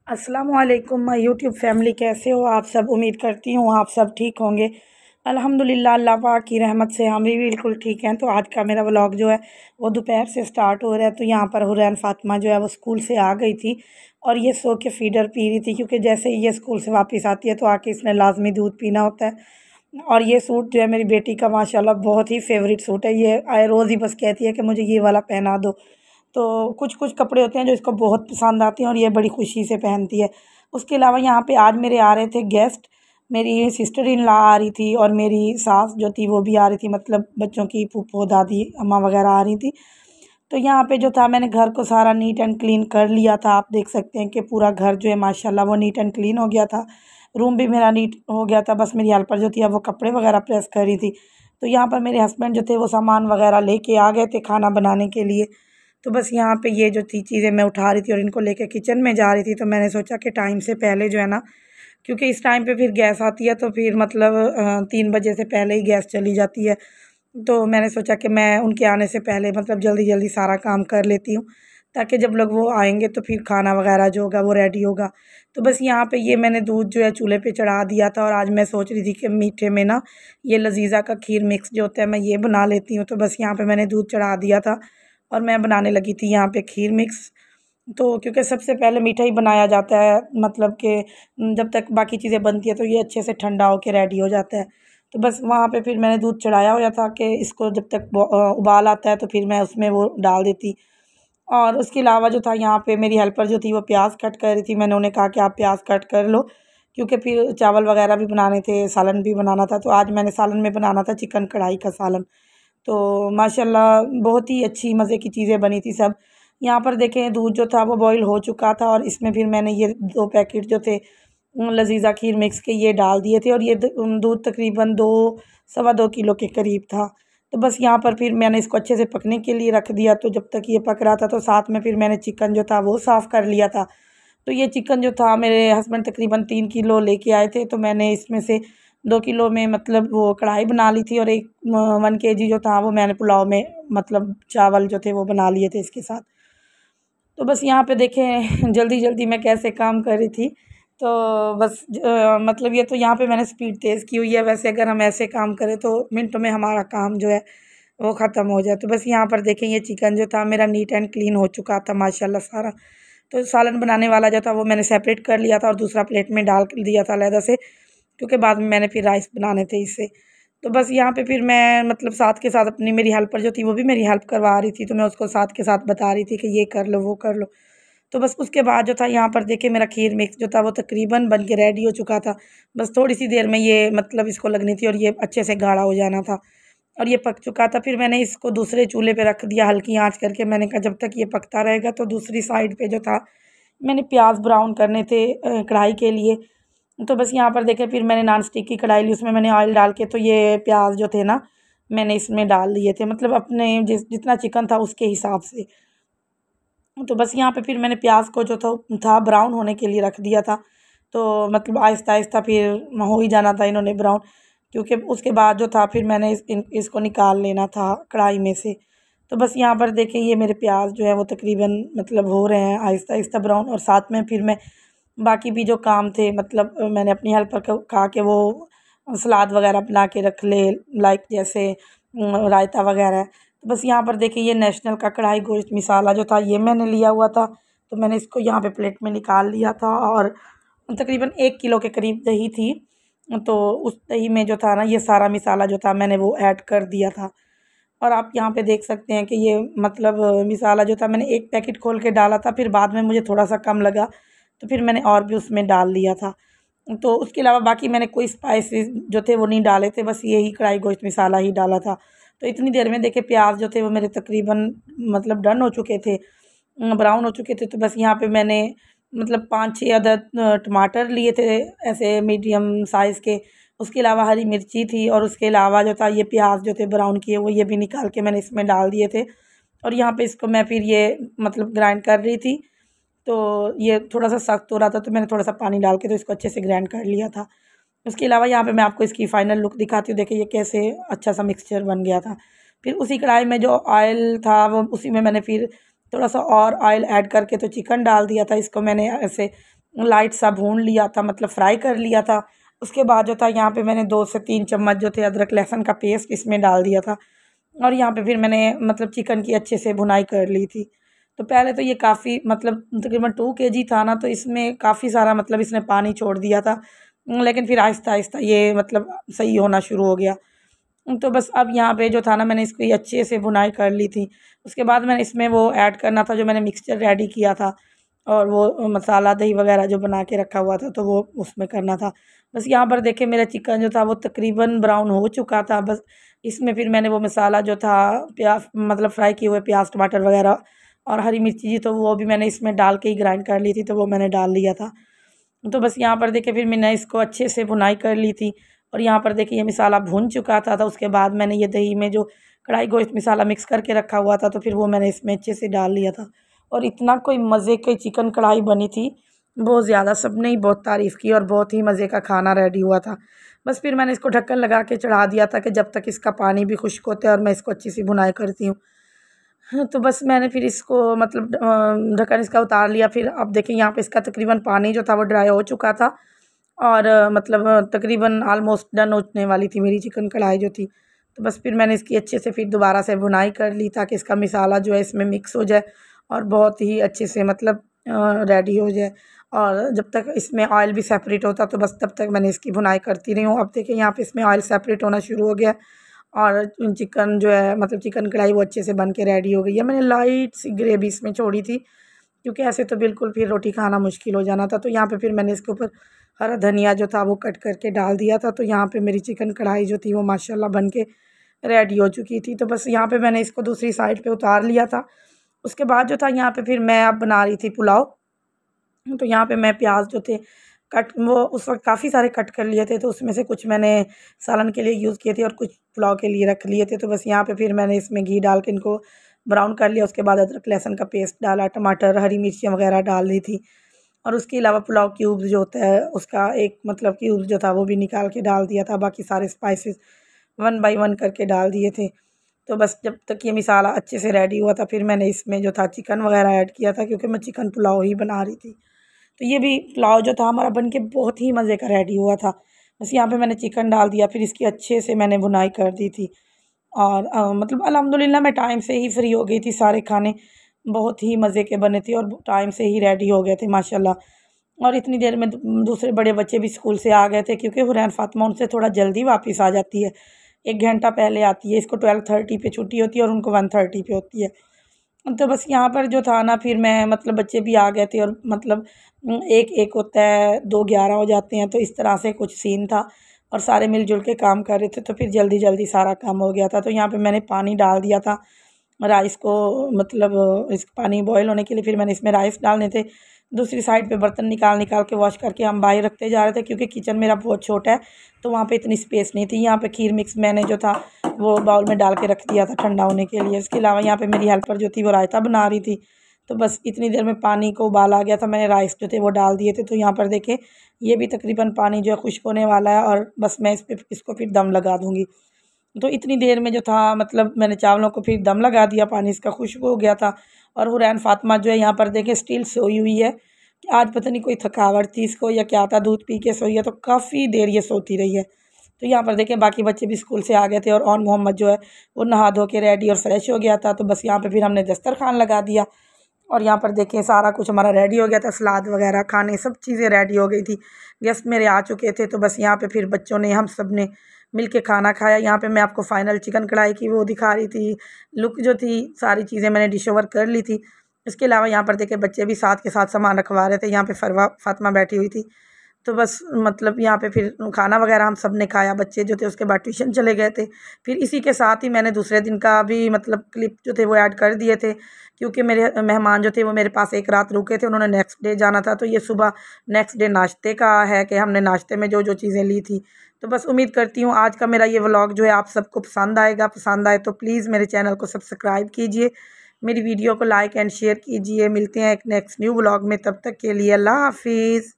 अस्सलाम वालेकुम my YouTube family, कैसे हो आप सब। उम्मीद करती हूँ आप सब ठीक होंगे। अल्हम्दुलिल्लाह, अल्लाह पाक की रहमत से हम भी बिल्कुल ठीक हैं। तो आज का मेरा व्लॉग जो है वो दोपहर से स्टार्ट हो रहा है। तो यहाँ पर हुरैन फ़ातिमा जो है वो स्कूल से आ गई थी और ये सो के फीडर पी रही थी, क्योंकि जैसे ही ये स्कूल से वापस आती है तो आके इसने लाजमी दूध पीना होता है। और ये सूट जो है मेरी बेटी का माशाल्लाह बहुत ही फेवरेट सूट है। ये आए रोज़ ही बस कहती है कि मुझे ये वाला पहना दो। तो कुछ कुछ कपड़े होते हैं जो इसको बहुत पसंद आते हैं और ये बड़ी खुशी से पहनती है। उसके अलावा यहाँ पे आज मेरे आ रहे थे गेस्ट। मेरी सिस्टर इन लॉ आ रही थी और मेरी सास जो थी वो भी आ रही थी, मतलब बच्चों की फूफो दादी अम्मा वगैरह आ रही थी। तो यहाँ पे जो था मैंने घर को सारा नीट एंड क्लीन कर लिया था। आप देख सकते हैं कि पूरा घर जो है माशाल्लाह वो नीट एंड क्लीन हो गया था। रूम भी मेरा नीट हो गया था। बस मेरी हेल्पर जो थी अब वो कपड़े वगैरह प्रेस कर रही थी। तो यहाँ पर मेरे हस्बैंड जो थे वो सामान वगैरह लेके आ गए थे खाना बनाने के लिए। तो बस यहाँ पे ये जो थी चीज़ें मैं उठा रही थी और इनको लेके किचन में जा रही थी। तो मैंने सोचा कि टाइम से पहले जो है ना, क्योंकि इस टाइम पे फिर गैस आती है तो फिर मतलब 3 बजे से पहले ही गैस चली जाती है। तो मैंने सोचा कि मैं उनके आने से पहले मतलब जल्दी जल्दी सारा काम कर लेती हूँ, ताकि जब लोग वो आएंगे तो फिर खाना वगैरह जो होगा वो रेडी होगा। तो बस यहाँ पे ये मैंने दूध जो है चूल्हे पे चढ़ा दिया था। और आज मैं सोच रही थी कि मीठे में ना ये लजीज़ा का खीर मिक्स जो होता है मैं ये बना लेती हूँ। तो बस यहाँ पे मैंने दूध चढ़ा दिया था और मैं बनाने लगी थी यहाँ पे खीर मिक्स। तो क्योंकि सबसे पहले मीठा ही बनाया जाता है, मतलब कि जब तक बाकी चीज़ें बनती है तो ये अच्छे से ठंडा होके रेडी हो जाता है। तो बस वहाँ पे फिर मैंने दूध चढ़ाया हुआ था कि इसको जब तक उबाल आता है तो फिर मैं उसमें वो डाल देती। और उसके अलावा जो था यहाँ पे मेरी हेल्पर जो थी वो प्याज कट कर रही थी। मैंने उन्हें कहा कि आप प्याज कट कर लो, क्योंकि फिर चावल वगैरह भी बनाने थे, सालन भी बनाना था। तो आज मैंने सालन में बनाना था चिकन कढ़ाई का सालन। तो माशाल्लाह बहुत ही अच्छी मज़े की चीज़ें बनी थी सब। यहाँ पर देखें दूध जो था वो बॉईल हो चुका था और इसमें फिर मैंने ये 2 पैकेट जो थे लजीज़ा खीर मिक्स के ये डाल दिए थे। और ये दूध तकरीबन 2 सवा 2 किलो के करीब था। तो बस यहाँ पर फिर मैंने इसको अच्छे से पकने के लिए रख दिया। तो जब तक ये पक रहा था तो साथ में फिर मैंने चिकन जो था वो साफ़ कर लिया था। तो ये चिकन जो था मेरे हस्बैंड तकरीबन 3 किलो लेके आए थे। तो मैंने इसमें से 2 किलो में मतलब वो कढ़ाई बना ली थी और एक 1 केजी जो था वो मैंने पुलाव में मतलब चावल जो थे वो बना लिए थे इसके साथ। तो बस यहाँ पे देखें जल्दी जल्दी मैं कैसे काम कर रही थी। तो बस मतलब ये तो यहाँ पे मैंने स्पीड तेज़ की हुई है। वैसे अगर हम ऐसे काम करें तो मिनटों में हमारा काम जो है वो ख़त्म हो जाए। तो बस यहाँ पर देखें ये चिकन जो था मेरा नीट एंड क्लीन हो चुका था माशाल्लाह सारा। तो सालन बनाने वाला जो था वो मैंने सेपरेट कर लिया था और दूसरा प्लेट में डाल दिया था अलहदा से, क्योंकि बाद में मैंने फिर राइस बनाने थे इससे। तो बस यहाँ पे फिर मैं मतलब साथ के साथ अपनी मेरी हेल्पर जो थी वो भी मेरी हेल्प करवा रही थी। तो मैं उसको साथ के साथ बता रही थी कि ये कर लो वो कर लो। तो बस उसके बाद जो था यहाँ पर देखिए मेरा खीर मिक्स जो था वो तकरीबन बन के रेडी हो चुका था। बस थोड़ी सी देर में ये मतलब इसको लगनी थी और ये अच्छे से गाढ़ा हो जाना था और ये पक चुका था। फिर मैंने इसको दूसरे चूल्हे पे रख दिया हल्की आंच करके। मैंने कहा जब तक ये पकता रहेगा। तो दूसरी साइड पे जो था मैंने प्याज ब्राउन करने थे कढ़ाई के लिए। तो बस यहाँ पर देखें फिर मैंने नॉन स्टिक की कढ़ाई ली, उसमें मैंने ऑयल डाल के तो ये प्याज जो थे ना मैंने इसमें डाल दिए थे, मतलब अपने जितना चिकन था उसके हिसाब से। तो बस यहाँ पे फिर मैंने प्याज को जो था ब्राउन होने के लिए रख दिया था। तो मतलब आहिस्ता आहिस्ता फिर हो ही जाना था इन्होंने ब्राउन, क्योंकि उसके बाद जो था फिर मैंने इसको निकाल लेना था कढ़ाई में से। तो बस यहाँ पर देखें ये मेरे प्याज जो है वो तकरीबन मतलब हो रहे हैं आहिस्ता आहिस्ता ब्राउन। और साथ में फिर मैं बाकी भी जो काम थे मतलब मैंने अपनी हेल्पर को कहा कि वो सलाद वगैरह बना के रख ले, लाइक जैसे रायता वगैरह। तो बस यहाँ पर देखिए ये नेशनल का कढ़ाई गोश्त मसाला जो था ये मैंने लिया हुआ था। तो मैंने इसको यहाँ पे प्लेट में निकाल लिया था और तकरीबन 1 किलो के करीब दही थी। तो उस दही में जो था ना ये सारा मसाला जो था मैंने वो ऐड कर दिया था। और आप यहाँ पे देख सकते हैं कि ये मतलब मसाला जो था मैंने एक पैकेट खोल के डाला था, फिर बाद में मुझे थोड़ा सा कम लगा तो फिर मैंने और भी उसमें डाल लिया था। तो उसके अलावा बाकी मैंने कोई स्पाइसेस जो थे वो नहीं डाले थे, बस यही कढ़ाई गोश्त मसाला ही डाला था। तो इतनी देर में देखिए प्याज जो थे वो मेरे तकरीबन मतलब डन हो चुके थे, ब्राउन हो चुके थे। तो बस यहाँ पे मैंने मतलब 5-6 अदद टमाटर लिए थे ऐसे मीडियम साइज़ के। उसके अलावा हरी मिर्ची थी और उसके अलावा जो था ये प्याज जो थे ब्राउन किए वो ये भी निकाल के मैंने इसमें डाल दिए थे। और यहाँ पे इसको मैं फिर ये मतलब ग्राइंड कर रही थी। तो ये थोड़ा सा सख्त हो रहा था तो मैंने थोड़ा सा पानी डाल के तो इसको अच्छे से ग्राइंड कर लिया था। उसके अलावा यहाँ पे मैं आपको इसकी फ़ाइनल लुक दिखाती हूँ। देखिए ये कैसे अच्छा सा मिक्सचर बन गया था। फिर उसी कढ़ाई में जो ऑयल था वो उसी में मैंने फिर थोड़ा सा और ऑयल ऐड करके तो चिकन डाल दिया था। इसको मैंने ऐसे लाइट सा भून लिया था, मतलब फ्राई कर लिया था। उसके बाद जो था यहाँ पे मैंने 2 से 3 चम्मच जो थे अदरक लहसुन का पेस्ट इसमें डाल दिया था। और यहाँ पे फिर मैंने मतलब चिकन की अच्छे से भुनाई कर ली थी। तो पहले तो ये काफ़ी मतलब तकरीबन 2 केजी था ना, तो इसमें काफ़ी सारा मतलब इसने पानी छोड़ दिया था। लेकिन फिर आहिस्ता आहिस्ता ये मतलब सही होना शुरू हो गया। तो बस अब यहाँ पे जो था ना, मैंने इसको ये अच्छे से भुनाई कर ली थी। उसके बाद मैंने इसमें वो ऐड करना था जो मैंने मिक्सचर रेडी किया था, और वो मसाला दही वगैरह जो बना के रखा हुआ था, तो वो उसमें करना था। बस यहाँ पर देखिए मेरा चिकन जो था वो तकरीबन ब्राउन हो चुका था। बस इसमें फिर मैंने वो मसाला जो था, प्याज मतलब फ्राई किए हुए प्याज टमाटर वगैरह और हरी मिर्ची जी, तो वो भी मैंने इसमें डाल के ही ग्राइंड कर ली थी, तो वो मैंने डाल लिया था। तो बस यहाँ पर देखिए फिर मैंने इसको अच्छे से भुनाई कर ली थी। और यहाँ पर देखिए ये मसाला भुन चुका था। तो उसके बाद मैंने ये दही में जो कढ़ाई गोश्त मसाला मिक्स करके रखा हुआ था, तो फिर वो मैंने इसमें अच्छे से डाल लिया था। और इतना कोई मज़े की चिकन कढ़ाई बनी थी, बहुत ज़्यादा, सबने ही बहुत तारीफ़ की और बहुत ही मज़े का खाना रेडी हुआ था। बस फिर मैंने इसको ढक्कन लगा के चढ़ा दिया था कि जब तक इसका पानी भी खुश्क होता है और मैं इसको अच्छी सी भुनाई करती हूँ। हाँ, तो बस मैंने फिर इसको मतलब ढक्कन इसका उतार लिया। फिर अब देखिए यहाँ पे इसका तकरीबन पानी जो था वो ड्राई हो चुका था, और मतलब तकरीबन आलमोस्ट डन होने वाली थी मेरी चिकन कढ़ाई जो थी। तो बस फिर मैंने इसकी अच्छे से फिर दोबारा से भुनाई कर ली, ताकि इसका मसाला जो है इसमें मिक्स हो जाए और बहुत ही अच्छे से मतलब रेडी हो जाए। और जब तक इसमें ऑयल भी सेपरेट होता, तो बस तब तक मैंने इसकी भुनाई करती रही हूँ। अब देखिए यहाँ पे इसमें ऑयल सेपरेट होना शुरू हो गया, और चिकन जो है मतलब चिकन कढ़ाई वो अच्छे से बन के रेडी हो गई है। मैंने लाइट सी ग्रेवी इसमें छोड़ी थी, क्योंकि ऐसे तो बिल्कुल फिर रोटी खाना मुश्किल हो जाना था। तो यहाँ पे फिर मैंने इसके ऊपर हरा धनिया जो था वो कट करके डाल दिया था। तो यहाँ पे मेरी चिकन कढ़ाई जो थी वो माशाल्लाह बन के रेडी हो चुकी थी। तो बस यहाँ पे मैंने इसको दूसरी साइड पे उतार लिया था। उसके बाद जो था यहाँ पे फिर मैं अब बना रही थी पुलाव। तो यहाँ पे मैं प्याज जो थे कट, वो उस वक्त काफ़ी सारे कट कर लिए थे, तो उसमें से कुछ मैंने सालन के लिए यूज़ किए थे और कुछ पुलाव के लिए रख लिए थे। तो बस यहाँ पे फिर मैंने इसमें घी डाल के इनको ब्राउन कर लिया। उसके बाद अदरक लहसुन का पेस्ट डाला, टमाटर हरी मिर्चियाँ वगैरह डाल दी थी। और उसके अलावा पुलाव क्यूब्स जो होता है उसका एक मतलब क्यूब्स जो था वो भी निकाल के डाल दिया था। बाकी सारे स्पाइसेस 1 बाय 1 करके डाल दिए थे। तो बस जब तक ये मसाला अच्छे से रेडी हुआ था, फिर मैंने इसमें जो था चिकन वगैरह ऐड किया था, क्योंकि मैं चिकन पुलाव ही बना रही थी। तो ये भी पुलाव जो था हमारा बन के बहुत ही मज़े का रेडी हुआ था। बस यहाँ पे मैंने चिकन डाल दिया, फिर इसकी अच्छे से मैंने भुनाई कर दी थी। और मतलब अल्हम्दुलिल्लाह मैं टाइम से ही फ्री हो गई थी। सारे खाने बहुत ही मज़े के बने थे और टाइम से ही रेडी हो गए थे माशाल्लाह। और इतनी देर में दूसरे बड़े बच्चे भी स्कूल से आ गए थे, क्योंकि हुरैन फ़ातिमा उनसे थोड़ा जल्दी वापस आ जाती है, 1 घंटा पहले आती है। इसको 12:30 पे छुट्टी होती है और उनको 1:30 पे होती है। तो बस यहाँ पर जो था ना, फिर मैं मतलब बच्चे भी आ गए थे, और मतलब 1-1 होता है, 2-11 हो जाते हैं, तो इस तरह से कुछ सीन था। और सारे मिलजुल के काम कर रहे थे, तो फिर जल्दी जल्दी सारा काम हो गया था। तो यहाँ पे मैंने पानी डाल दिया था राइस को, मतलब इस पानी बॉईल होने के लिए। फिर मैंने इसमें राइस डालने थे। दूसरी साइड पे बर्तन निकाल निकाल के वॉश करके हम बाहर रखते जा रहे थे, क्योंकि किचन मेरा बहुत छोटा है, तो वहाँ पे इतनी स्पेस नहीं थी। यहाँ पे खीर मिक्स मैंने जो था वो बाउल में डाल के रख दिया था ठंडा होने के लिए। इसके अलावा यहाँ पे मेरी हेल्पर जो थी वो रायता बना रही थी। तो बस इतनी देर में पानी को उबाल आ गया था, मैंने राइस जो थे वो डाल दिए थे। तो यहाँ पर देखें ये भी तकरीबन पानी जो है खुश्क होने वाला है, और बस मैं इसको फिर दम लगा दूँगी। तो इतनी देर में जो था मतलब मैंने चावलों को फिर दम लगा दिया, पानी इसका खुश्क हो गया था। और हुरैन फ़ातिमा जो है यहाँ पर देखें स्टिल सोई हुई है। आज पता नहीं कोई थकावट थी इसको या क्या था, दूध पी के सोई है, तो काफ़ी देर ये सोती रही है। तो यहाँ पर देखें बाकी बच्चे भी स्कूल से आ गए थे, और मोहम्मद जो है वो नहा धो के रेडी और फ्रेश हो गया था। तो बस यहाँ पे फिर हमने दस्तरखान लगा दिया, और यहाँ पर देखें सारा कुछ हमारा रेडी हो गया था। सलाद वगैरह खाने सब चीज़ें रेडी हो गई थी। गेस्ट मेरे आ चुके थे, तो बस यहाँ पे फिर बच्चों ने हम सब ने मिल के खाना खाया। यहाँ पे मैं आपको फ़ाइनल चिकन कढ़ाई की वो दिखा रही थी, लुक जो थी, सारी चीज़ें मैंने डिश ओवर कर ली थी। इसके अलावा यहाँ पर देखे बच्चे भी साथ के साथ सामान रखवा रहे थे। यहाँ पे फरवा फ़ातिमा बैठी हुई थी। तो बस मतलब यहाँ पे फिर खाना वगैरह हम सब ने खाया। बच्चे जो थे उसके बाद ट्यूशन चले गए थे। फिर इसी के साथ ही मैंने दूसरे दिन का भी मतलब क्लिप जो थे वो ऐड कर दिए थे, क्योंकि मेरे मेहमान जो थे वो मेरे पास एक रात रुके थे, उन्होंने नेक्स्ट डे जाना था। तो ये सुबह नेक्स्ट डे नाश्ते का है कि हमने नाश्ते में जो जो चीज़ें ली थी। तो बस उम्मीद करती हूँ आज का मेरा ये व्लॉग जो है आप सबको पसंद आएगा। पसंद आए तो प्लीज़ मेरे चैनल को सब्सक्राइब कीजिए, मेरी वीडियो को लाइक एंड शेयर कीजिए। मिलते हैं एक नेक्स्ट न्यू व्लॉग में, तब तक के लिए अल्लाह हाफिज़।